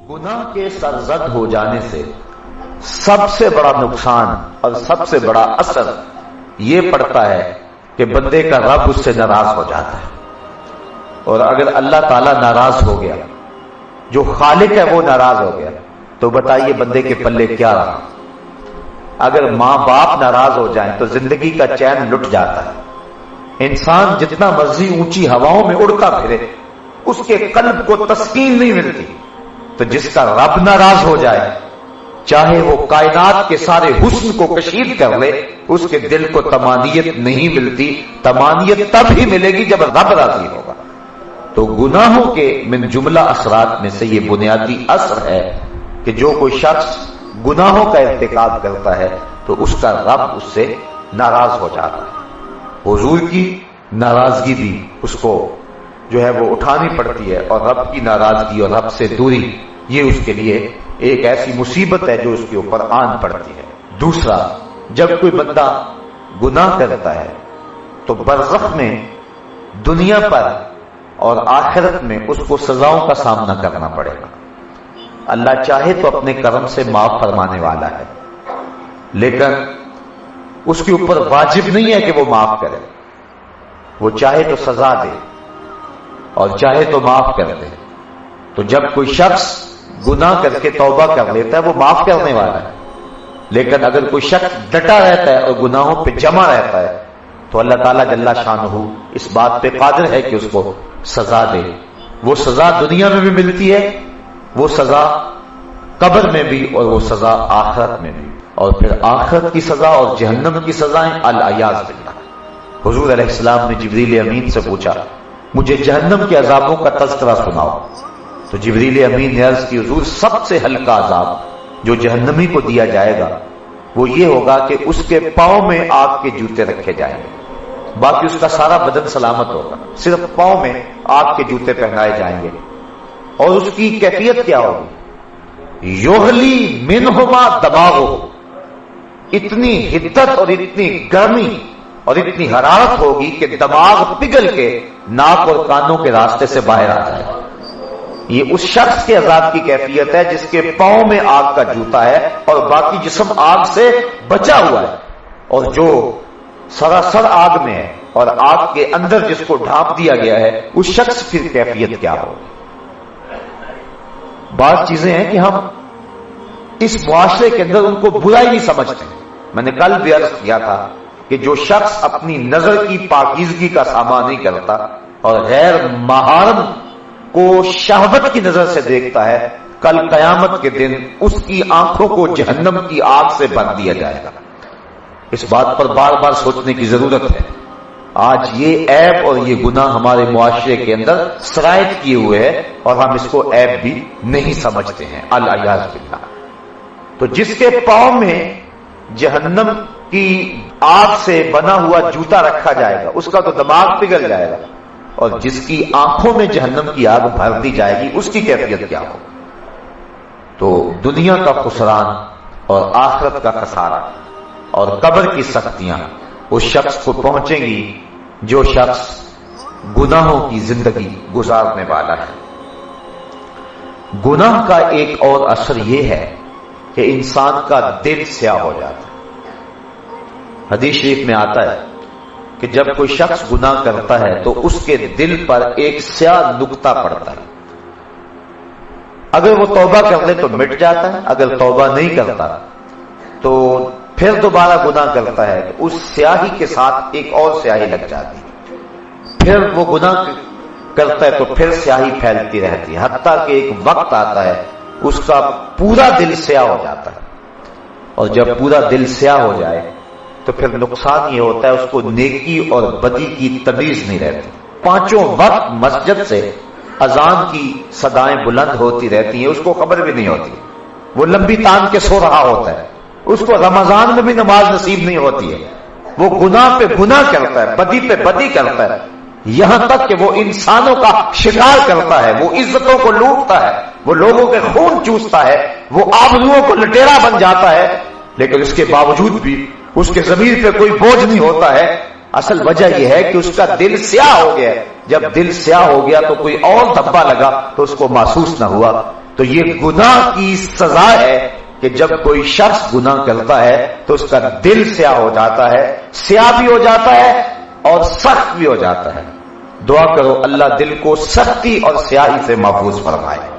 گناہ کے سرزد ہو جانے سے سب سے بڑا نقصان اور سب سے بڑا اثر یہ پڑتا ہے کہ بندے کا رب اس سے ناراض ہو جاتا ہے. اور اگر اللہ تعالیٰ ناراض ہو گیا، جو خالق ہے وہ ناراض ہو گیا، تو بتائیے بندے کے پلے کیا رہا؟ اگر ماں باپ ناراض ہو جائیں تو زندگی کا چین لٹ جاتا ہے. انسان جتنا مرضی اونچی ہواؤں میں اڑتا پھرے، اس کے قلب کو تسکین نہیں ملتی. تو جس کا رب ناراض ہو جائے، چاہے وہ کائنات کے سارے حسن کو کشید کر لے، اس کے دل کو طمانینت نہیں ملتی. طمانینت تب ہی ملے گی جب رب راضی ہوگا. تو گناہوں کے من جملہ اثرات میں سے یہ بنیادی اثر ہے کہ جو کوئی شخص گناہوں کا ارتکاب کرتا ہے تو اس کا رب اس سے ناراض ہو جاتا ہے. حضور کی ناراضگی بھی اس کو جو ہے وہ اٹھانی پڑتی ہے، اور رب کی ناراضگی اور رب سے دوری یہ اس کے لیے ایک ایسی مصیبت ہے جو اس کے اوپر آن پڑتی ہے. دوسرا، جب کوئی بندہ گناہ کرتا ہے تو برزخ میں، دنیا پر اور آخرت میں اس کو سزاؤں کا سامنا کرنا پڑے گا. اللہ چاہے تو اپنے کرم سے معاف فرمانے والا ہے، لیکن اس کے اوپر واجب نہیں ہے کہ وہ معاف کرے. وہ چاہے تو سزا دے اور چاہے تو معاف کر دے. تو جب کوئی شخص گناہ کر کے توبہ کر لیتا ہے وہ معاف کرنے والا ہے، لیکن اگر کوئی شخص ڈٹا رہتا ہے اور گناہوں پہ جمع رہتا ہے تو اللہ تعالیٰ جل شانہ اس بات پہ قادر ہے کہ اس کو سزا دے. وہ سزا دنیا میں بھی ملتی ہے، وہ سزا قبر میں بھی، اور وہ سزا آخرت میں بھی. اور پھر آخرت کی سزا اور جہنم کی سزائیں العیاذ باللہ. حضور علیہ السلام نے جبریل امین سے پوچھا، مجھے جہنم کے عذابوں کا تذکرہ سناؤ. تو جبریل امین نے عرض کی، حضور سب سے ہلکا عذاب جو جہنمی کو دیا جائے گا وہ یہ ہوگا کہ اس کے پاؤں میں آگ کے جوتے رکھے جائیں گے. باقی اس کا سارا بدن سلامت ہوگا، صرف پاؤں میں آگ کے جوتے پہنائے جائیں گے. اور اس کی کیفیت کیا ہوگی؟ یوہلی منہما دماغو، اتنی حدت اور اتنی گرمی اور اتنی حرارت ہوگی کہ دماغ پگھل کے ناک اور کانوں کے راستے سے باہر آ جائے. یہ اس شخص کے عذاب کی کیفیت ہے جس کے پاؤں میں آگ کا جوتا ہے اور باقی جسم آگ سے بچا ہوا ہے. اور جو سراسر آگ میں ہے اور آگ کے اندر جس کو ڈھانپ دیا گیا ہے، اس شخص کی کیفیت کیا ہوگی؟ بعض چیزیں ہیں کہ ہم اس معاشرے کے اندر ان کو برائی نہیں سمجھتے. میں نے کل بھی عرض کیا تھا کہ جو شخص اپنی نظر کی پاکیزگی کا سامان نہیں کرتا اور غیر محرم کو شہوت کی نظر سے دیکھتا ہے، کل قیامت کے دن اس کی آنکھوں کو جہنم کی آگ سے بھر دیا جائے گا. اس بات پر بار بار سوچنے کی ضرورت ہے. آج یہ عیب اور یہ گناہ ہمارے معاشرے کے اندر سرایت کیے ہوئے ہے اور ہم اس کو عیب بھی نہیں سمجھتے ہیں، العیاذ باللہ. تو جس کے پاؤں میں جہنم کی آگ سے بنا ہوا جوتا رکھا جائے گا اس کا تو دماغ پگھل جائے گا، اور جس کی آنکھوں میں جہنم کی آگ بھر دی جائے گی اس کی کیفیت کیا ہو؟ تو دنیا کا خسران اور آخرت کا خسارہ اور قبر کی سختیاں اس شخص کو پہنچیں گی جو شخص گناہوں کی زندگی گزارنے والا ہے. گناہ کا ایک اور اثر یہ ہے کہ انسان کا دل سیاہ ہو جاتا ہے. حدیث شریف میں آتا ہے کہ جب کوئی شخص گناہ کرتا ہے تو اس کے دل پر ایک سیاہ نقطہ پڑتا ہے. اگر وہ توبہ کر لے تو مٹ جاتا ہے، اگر توبہ نہیں کرتا تو پھر دوبارہ گناہ کرتا ہے تو اس سیاہی کے ساتھ ایک اور سیاہی لگ جاتی ہے. پھر وہ گناہ کرتا ہے تو پھر سیاہی پھیلتی رہتی ہے، حتیٰ کہ ایک وقت آتا ہے اس کا پورا دل سیاہ ہو جاتا ہے. اور جب پورا دل سیاہ ہو جائے تو پھر نقصان یہ ہوتا ہے اس کو نیکی اور بدی کی تمیز نہیں رہتی. پانچوں وقت مسجد سے اذان کی صدائیں بلند ہوتی رہتی ہیں، اس کو خبر بھی نہیں ہوتی. وہ لمبی تان کے سو رہا ہوتا ہے، اس کو رمضان میں بھی نماز نصیب نہیں ہوتی ہے. وہ گناہ پہ گناہ کرتا ہے، بدی پہ بدی کرتا ہے، یہاں تک کہ وہ انسانوں کا شکار کرتا ہے، وہ عزتوں کو لوٹتا ہے، وہ لوگوں کے خون چوستا ہے، وہ آبروؤں کو لٹیرا بن جاتا ہے. لیکن اس کے باوجود بھی اس کے ضمیر پہ کوئی بوجھ نہیں ہوتا ہے. اصل وجہ یہ ہے کہ اس کا دل سیاہ ہو گیا ہے. جب دل سیاہ ہو گیا تو کوئی اور دھبا لگا تو اس کو محسوس نہ ہوا تو یہ گناہ کی سزا ہے کہ جب کوئی شخص گناہ کرتا ہے تو اس کا دل سیاہ ہو جاتا ہے، سیاہ بھی ہو جاتا ہے اور سخت بھی ہو جاتا ہے۔ دعا کرو اللہ دل کو سختی اور سیاہی سے محفوظ فرمائے۔